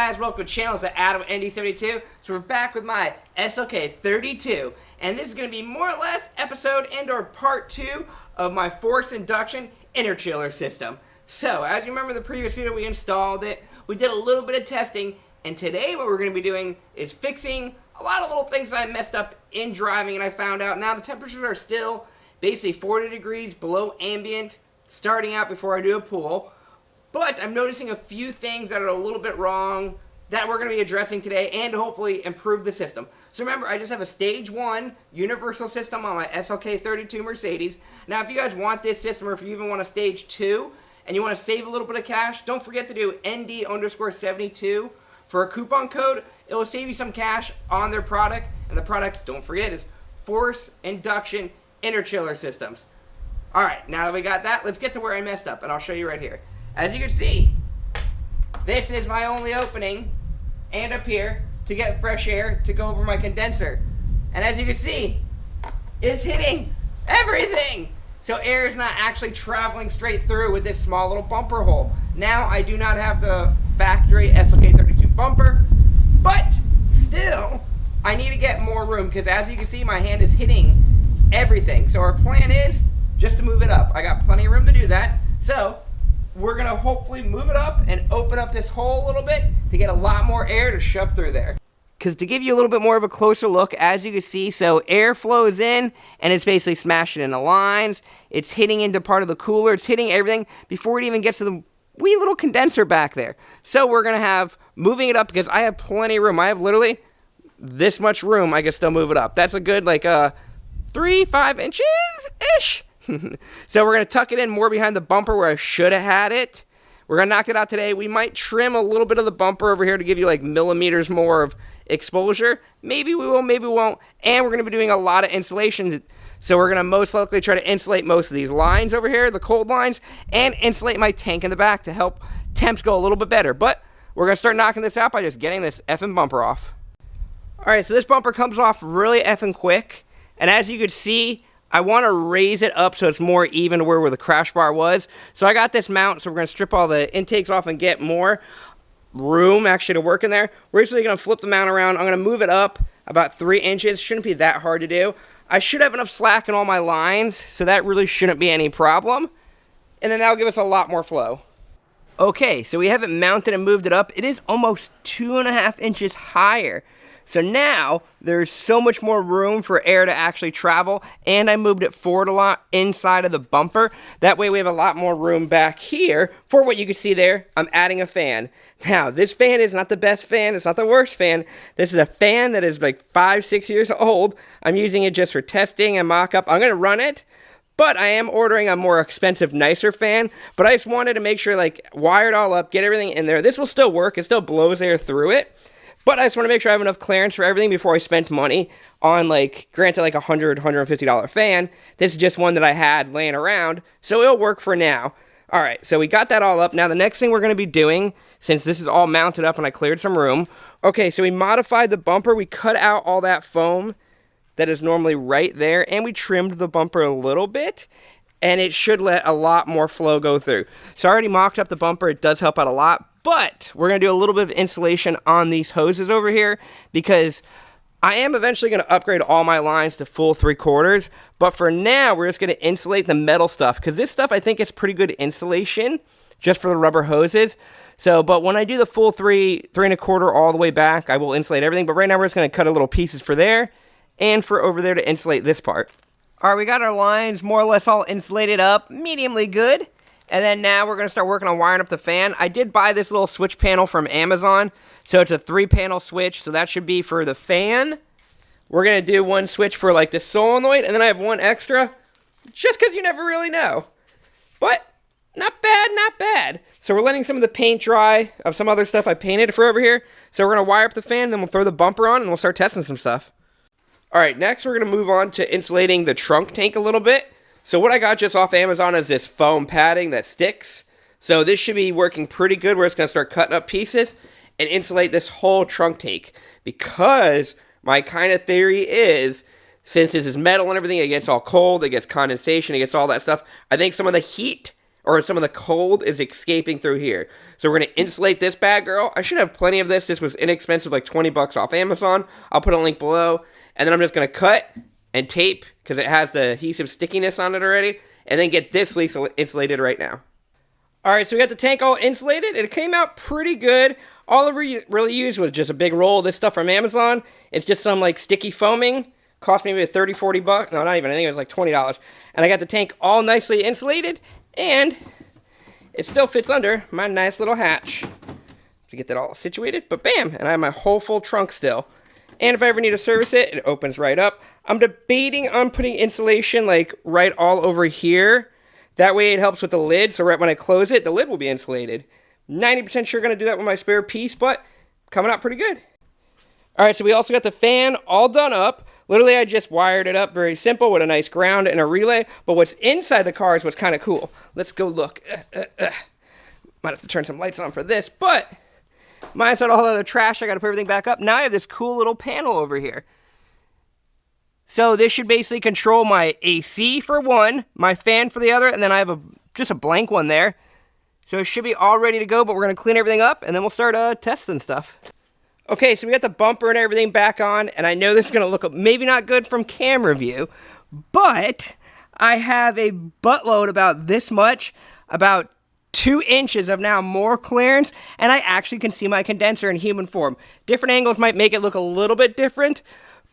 guys? Welcome to the channel. It's Adam ND72. So we're back with my SLK32, and this is going to be more or less episode and or part 2 of my forced induction interchiller system. So as you remember in the previous video, we installed it, we did a little bit of testing, and today what we're going to be doing is fixing a lot of little things that I messed up in driving, and I found out now the temperatures are still basically 40 degrees below ambient starting out before I do a pool. But I'm noticing a few things that are a little bit wrong that we're going to be addressing today and hopefully improve the system. So remember, I just have a stage 1 universal system on my SLK32 Mercedes. Now if you guys want this system, or if you even want a stage 2 and you want to save a little bit of cash, don't forget to do ND_72 for a coupon code. It will save you some cash on their product, and the product, don't forget, is Force Induction Interchiller Systems. Alright, now that we got that, let's get to where I messed up, and I'll show you right here. As you can see, this is my only opening, and up here, to get fresh air to go over my condenser. And as you can see, it's hitting everything! So air is not actually traveling straight through with this small little bumper hole. Now, I do not have the factory SLK32 bumper, but still, I need to get more room, because as you can see, my hand is hitting everything. So our plan is just to move it up. I got plenty of room to do that. So we're going to hopefully move it up and open up this hole a little bit to get a lot more air to shove through there. Because to give you a little bit more of a closer look, as you can see, so air flows in and it's basically smashing into lines. It's hitting into part of the cooler. It's hitting everything before it even gets to the wee little condenser back there. So we're going to have moving it up, because I have plenty of room. I have literally this much room. I can still move it up. That's a good 3-5 inches-ish. So we're going to tuck it in more behind the bumper where I should have had it. We're going to knock it out today. We might trim a little bit of the bumper over here to give you millimeters more of exposure. Maybe we will, maybe we won't. And we're going to be doing a lot of insulation. So we're going to most likely try to insulate most of these lines over here, the cold lines, and insulate my tank in the back to help temps go a little bit better. But we're going to start knocking this out by just getting this effing bumper off. Alright, so this bumper comes off really effing quick. And as you can see, I want to raise it up so it's more even to where the crash bar was. So I got this mount, so we're going to strip all the intakes off and get more room actually to work in there. We're actually going to flip the mount around. I'm going to move it up about 3 inches. Shouldn't be that hard to do. I should have enough slack in all my lines, so that really shouldn't be any problem. And then that'll give us a lot more flow. Okay, so we have it mounted and moved it up. It is almost 2.5 inches higher. So now, there's so much more room for air to actually travel, and I moved it forward a lot inside of the bumper. That way we have a lot more room back here. For what you can see there, I'm adding a fan. Now, this fan is not the best fan, it's not the worst fan. This is a fan that is 5-6 years old. I'm using it just for testing and mock-up. I'm going to run it, but I am ordering a more expensive, nicer fan. But I just wanted to make sure, wire it all up, get everything in there. This will still work, it still blows air through it. But I just want to make sure I have enough clearance for everything before I spent money on, granted, $100, $150 fan. This is just one that I had laying around, so it'll work for now. Alright, so we got that all up. Now, the next thing we're going to be doing, since this is all mounted up and I cleared some room, okay, so we modified the bumper. We cut out all that foam that is normally right there, and we trimmed the bumper a little bit, and it should let a lot more flow go through. So I already mocked up the bumper. It does help out a lot. But we're going to do a little bit of insulation on these hoses over here, because I am eventually going to upgrade all my lines to full 3/4. But for now, we're just going to insulate the metal stuff, because this stuff I think is pretty good insulation just for the rubber hoses. So, but when I do the full 3.25 all the way back, I will insulate everything. But right now, we're just going to cut a little pieces for there and for over there to insulate this part. All right, we got our lines more or less all insulated up, mediumly good. And then now we're going to start working on wiring up the fan. I did buy this little switch panel from Amazon. So it's a 3-panel switch. So that should be for the fan. We're going to do one switch for the solenoid. And then I have one extra. Just because you never really know. But not bad, not bad. So we're letting some of the paint dry of some other stuff I painted for over here. So we're going to wire up the fan. Then we'll throw the bumper on and we'll start testing some stuff. Alright, next we're going to move on to insulating the trunk tank a little bit. So what I got just off Amazon is this foam padding that sticks. So this should be working pretty good. We're just going to start cutting up pieces and insulate this whole trunk tank. Because my kind of theory is, since this is metal and everything, it gets all cold, it gets condensation, it gets all that stuff. I think some of the heat or some of the cold is escaping through here. So we're going to insulate this bad girl. I should have plenty of this. This was inexpensive, like 20 bucks off Amazon. I'll put a link below. And then I'm just going to cut and tape, because it has the adhesive stickiness on it already, and then get this insulated right now. Alright, so we got the tank all insulated. It came out pretty good. All I really used was just a big roll of this stuff from Amazon. It's just some like sticky foaming. Cost me maybe 30, 40 bucks. No, not even. I think it was like $20. And I got the tank all nicely insulated, and it still fits under my nice little hatch to get that all situated. But bam, and I have my whole full trunk still. And if I ever need to service it, it opens right up. I'm debating on putting insulation like right all over here. That way it helps with the lid, so right when I close it, the lid will be insulated. 90% sure going to do that with my spare piece, but coming out pretty good. Alright, so we also got the fan all done up. Literally, I just wired it up very simple with a nice ground and a relay, but what's inside the car is what's kind of cool. Let's go look. Might have to turn some lights on for this, but minus all the other trash, I got to put everything back up. Now I have this cool little panel over here. So this should basically control my AC for one, my fan for the other, and then I have just a blank one there. So it should be all ready to go, but we're going to clean everything up, and then we'll start testing stuff. Okay, so we got the bumper and everything back on, and I know this is going to look maybe not good from camera view, but I have a buttload about this much, about 2 inches of now more clearance, and I actually can see my condenser in human form. Different angles might make it look a little bit different,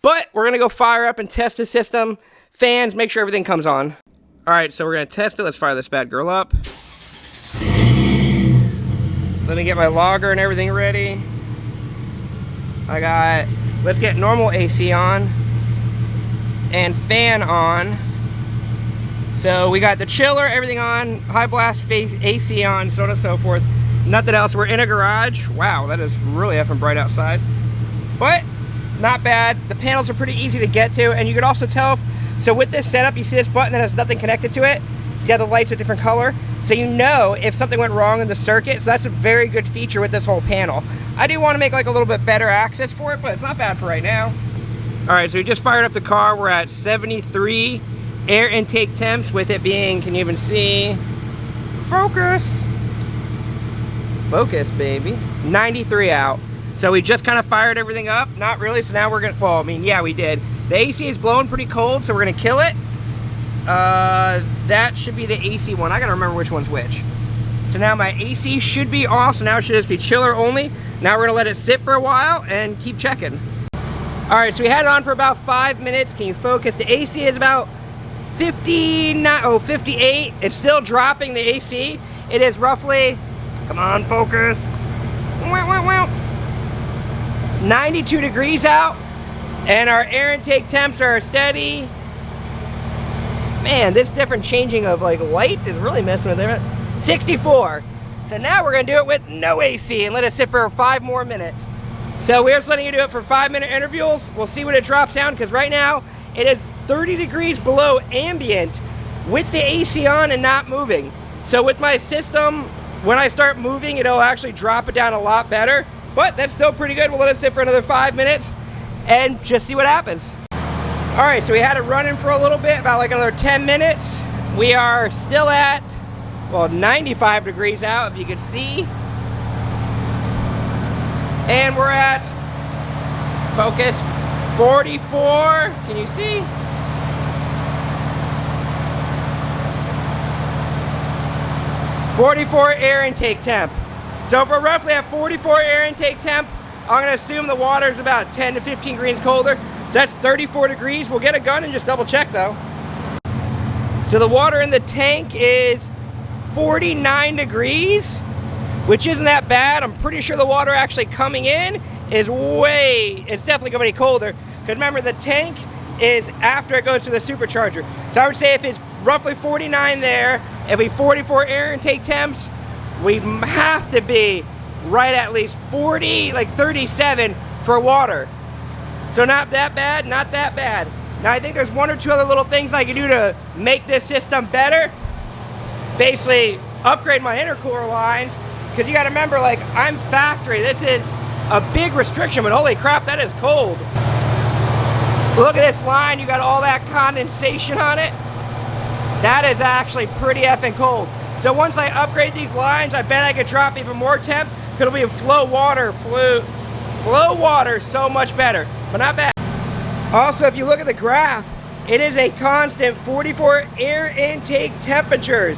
but we're going to go fire up and test the system, fans, make sure everything comes on. Alright, so we're going to test it. Let's fire this bad girl up. Let me get my logger and everything ready. Let's get normal AC on, and fan on. So we got the chiller, everything on, high blast face AC on, so on and so forth. Nothing else. We're in a garage. Wow, that is really effing bright outside. But not bad. The panels are pretty easy to get to, and you can also tell, so with this setup, you see this button that has nothing connected to it? See how the lights are different color? So you know if something went wrong in the circuit, so that's a very good feature with this whole panel. I do want to make like a little bit better access for it, but it's not bad for right now. Alright, so we just fired up the car. We're at 73 air intake temps, with it being, can you even see? Focus! Focus, baby. 93 out. So we just kind of fired everything up. Not really, so now we're going to, well, I mean, yeah, we did. The AC is blowing pretty cold, so we're going to kill it. That should be the AC one. I got to remember which one's which. So now my AC should be off, so now it should just be chiller only. Now we're going to let it sit for a while and keep checking. Alright, so we had it on for about 5 minutes. Can you focus? The AC is about 58. It's still dropping the AC. It is roughly, come on, focus. 92 degrees out, and our air intake temps are steady. Man, this different changing of like light is really messing with it. 64. So now we're gonna do it with no AC and let it sit for 5 more minutes. So we're just letting you do it for 5-minute intervals. We'll see when it drops down, because right now it is 30 degrees below ambient with the AC on and not moving. So with my system, when I start moving, it'll actually drop it down a lot better. But that's still pretty good. We'll let it sit for another 5 minutes and just see what happens. Alright, so we had it running for a little bit, about like another 10 minutes. We are still at, well, 95 degrees out, if you can see. And we're at, focus, 44. Can you see? .44 air intake temp. So if we're roughly at 44 air intake temp, I'm going to assume the water is about 10 to 15 degrees colder. So that's 34 degrees. We'll get a gun and just double check though. So the water in the tank is 49 degrees, which isn't that bad. I'm pretty sure the water actually coming in is it's definitely going to be colder. Because remember, the tank is after it goes to the supercharger. So I would say if it's roughly 49 there, if we 44 air intake temps, we have to be right at least 40, like 37 for water. So not that bad, not that bad. Now I think there's 1 or 2 other little things I can do to make this system better. Basically upgrade my intercooler lines, because you got to remember, like, I'm factory. This is a big restriction, but holy crap, that is cold. Look at this line, you got all that condensation on it. That is actually pretty effing cold. So once I upgrade these lines, I bet I could drop even more temp. It'll be a flow water, so much better, but not bad. Also, if you look at the graph, it is a constant 44 air intake temperatures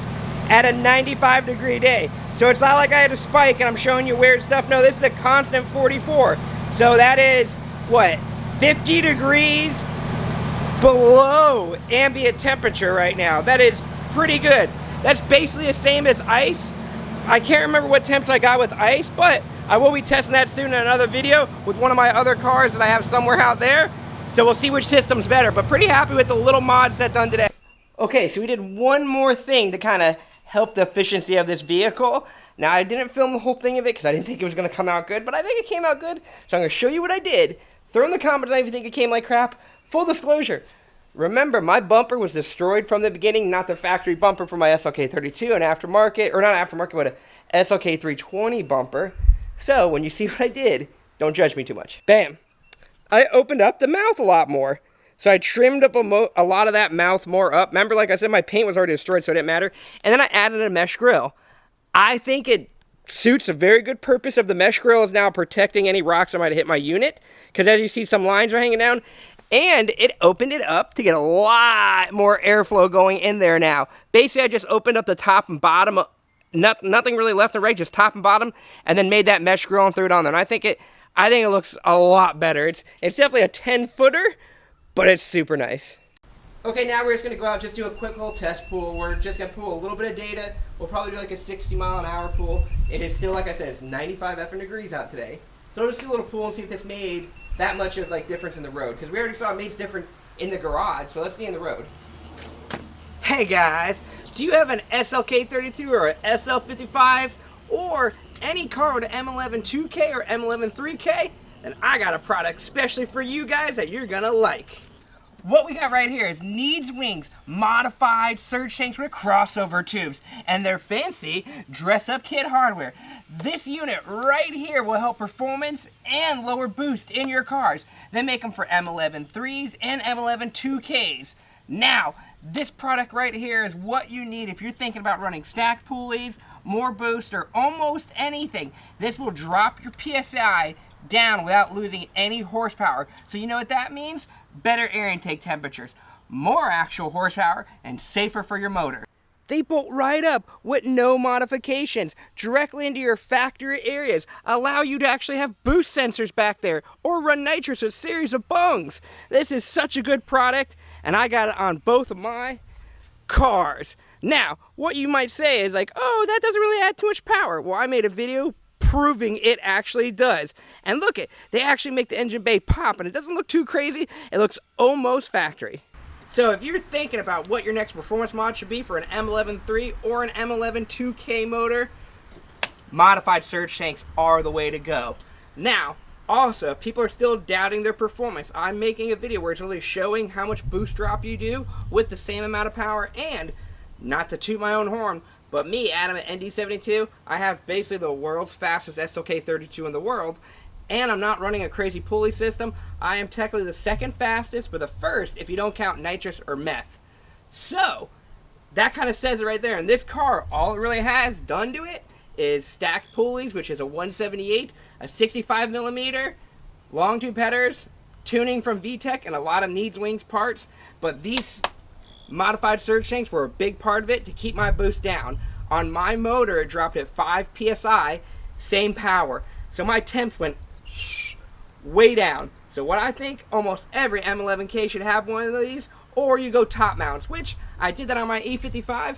at a 95-degree day. So it's not like I had a spike and I'm showing you weird stuff. No, this is a constant 44. So that is, what, 50 degrees below ambient temperature right now. That is pretty good. That's basically the same as ice. I can't remember what temps I got with ice, but I will be testing that soon in another video with one of my other cars that I have somewhere out there. So we'll see which system's better, but pretty happy with the little mods that done today. Okay, so we did one more thing to kind of help the efficiency of this vehicle. Now, I didn't film the whole thing of it because I didn't think it was going to come out good, but I think it came out good. So I'm going to show you what I did. Throw in the comments if you think it came like crap. Full disclosure. Remember, my bumper was destroyed from the beginning, not the factory bumper for my SLK32, an aftermarket, or not aftermarket, but a SLK320 bumper. So, when you see what I did, don't judge me too much. Bam. I opened up the mouth a lot more. So I trimmed up a lot of that mouth more up. Remember, like I said, my paint was already destroyed, so it didn't matter. And then I added a mesh grill. I think it suits a very good purpose of the mesh grill is now protecting any rocks that might hit my unit. Because as you see, some lines are hanging down. And it opened it up to get a lot more airflow going in there now. Basically, I just opened up the top and bottom. Nothing really left and right, just top and bottom. And then made that mesh grill and threw it on there. And I think it looks a lot better. It's definitely a 10-footer, but it's super nice. Okay, now we're just going to go out and just do a quick little test pool. We're just going to pull a little bit of data. We'll probably do like a 60-mile-an-hour pool. It is still, like I said, it's 95 effing degrees out today. So we'll just do a little pool and see if this made that much of like difference in the road. Because we already saw it made different in the garage, so let's see in the road. Hey guys, do you have an SLK32 or an SL55 or any car with an M11 2K or M11 3K? Then I got a product especially for you guys that you're gonna like. What we got right here is Needs Wings modified surge tanks with crossover tubes and their fancy dress-up kit hardware. This unit right here will help performance and lower boost in your cars. They make them for M11 3s and M11 2Ks. Now, this product right here is what you need if you're thinking about running stack pulleys, more boost, or almost anything. This will drop your PSI down without losing any horsepower. So you know what that means? Better air intake temperatures, more actual horsepower, and safer for your motor. They bolt right up with no modifications directly into your factory areas, allow you to actually have boost sensors back there, or run nitrous with a series of bungs. This is such a good product, and I got it on both of my cars. Now, what you might say is like, oh, that doesn't really add too much power. Well, I made a video proving it actually does. And look it, they actually make the engine bay pop, and it doesn't look too crazy. It looks almost factory. So if you're thinking about what your next performance mod should be for an M11 or an M11 2K motor, modified surge tanks are the way to go. Now, also, if people are still doubting their performance, I'm making a video where it's really showing how much boost drop you do with the same amount of power. And not to toot my own horn, but me, Adam at ND72, I have basically the world's fastest SLK32 in the world, and I'm not running a crazy pulley system. I am technically the second fastest, but the first if you don't count nitrous or meth. So, that kind of says it right there. And this car, all it really has done to it is stacked pulleys, which is a 178, a 65mm, long tube headers, tuning from VTEC, and a lot of Needs Wings parts. But these modified surge tanks were a big part of it to keep my boost down. On my motor, it dropped at 5 PSI, same power. So my temps went way down. So what I think, almost every M11K should have one of these, or you go top mounts, which I did that on my E55,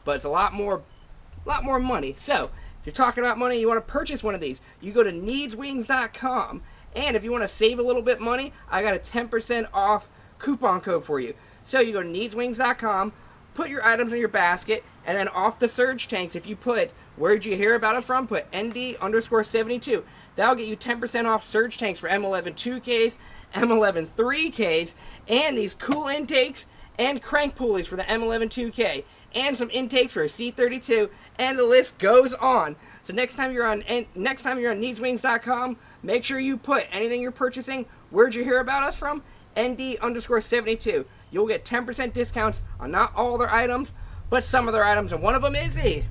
but it's a lot more money. So if you're talking about money, you want to purchase one of these, you go to needswings.com, and if you want to save a little bit money, I got a 10% off coupon code for you. So you go to needswings.com, put your items in your basket, and then off the surge tanks, if you put, where'd you hear about it from, put ND_72. That'll get you 10% off surge tanks for M11 2Ks, M11 3Ks, and these cool intakes and crank pulleys for the M11 2K, and some intakes for a C32, and the list goes on. So next time you're on needswings.com, make sure you put anything you're purchasing, where'd you hear about us from, ND_72. You'll get 10% discounts on not all their items, but some of their items, and one of them is a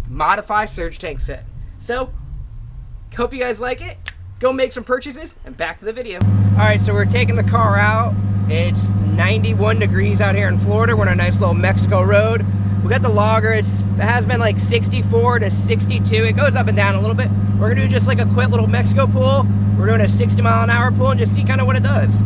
Modify Surge Tank set. So, hope you guys like it. Go make some purchases, and back to the video. Alright, so we're taking the car out. It's 91 degrees out here in Florida. We're on a nice little Mexico road. We got the logger. It has been like 64 to 62. It goes up and down a little bit. We're gonna do just like a quick little Mexico pull. We're doing a 60-mile-an-hour pull and just see kind of what it does.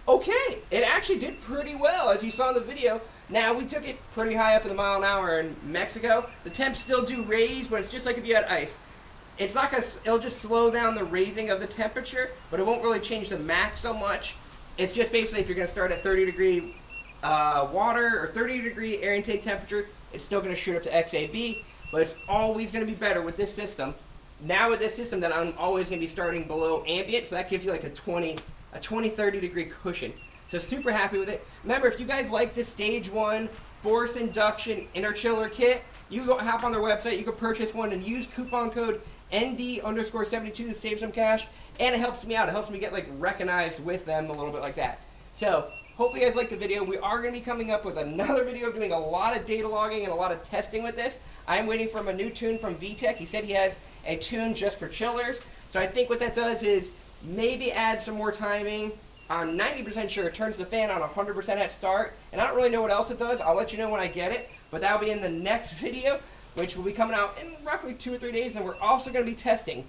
Okay, it actually did pretty well, as you saw in the video. Now, we took it pretty high up in the mile an hour in Mexico. The temps still do raise, but it's just like if you had ice. It's not gonna, it'll just slow down the raising of the temperature, but it won't really change the max so much. It's just basically if you're gonna start at 30-degree water or 30-degree air intake temperature, it's still gonna shoot up to XAB, but it's always gonna be better with this system. Now with this system, that I'm always gonna be starting below ambient, so that gives you like a 30-degree cushion. So super happy with it. Remember, if you guys like this Stage 1 Force Induction Interchiller kit, you go hop on their website, you can purchase one and use coupon code ND_72 to save some cash, and it helps me out. It helps me get like recognized with them a little bit like that. So hopefully you guys like the video. We are going to be coming up with another video doing a lot of data logging and a lot of testing with this. I'm waiting for a new tune from VTech. He said he has a tune just for chillers. So I think what that does is maybe add some more timing. I'm 90% sure it turns the fan on 100% at start, and I don't really know what else it does. I'll let you know when I get it, but that'll be in the next video, which will be coming out in roughly 2 or 3 days, and we're also going to be testing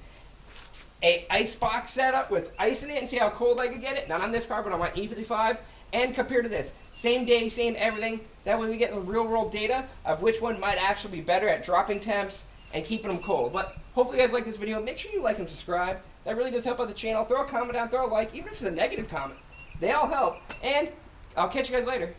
a ice box setup with ice in it and see how cold I can get it. Not on this car, but on my E55, and compared to this. Same day, same everything. That way we get the real-world data of which one might actually be better at dropping temps and keeping them cold. But hopefully you guys like this video. Make sure you like and subscribe. That really does help out the channel. Throw a comment down, throw a like, even if it's a negative comment. They all help. And I'll catch you guys later.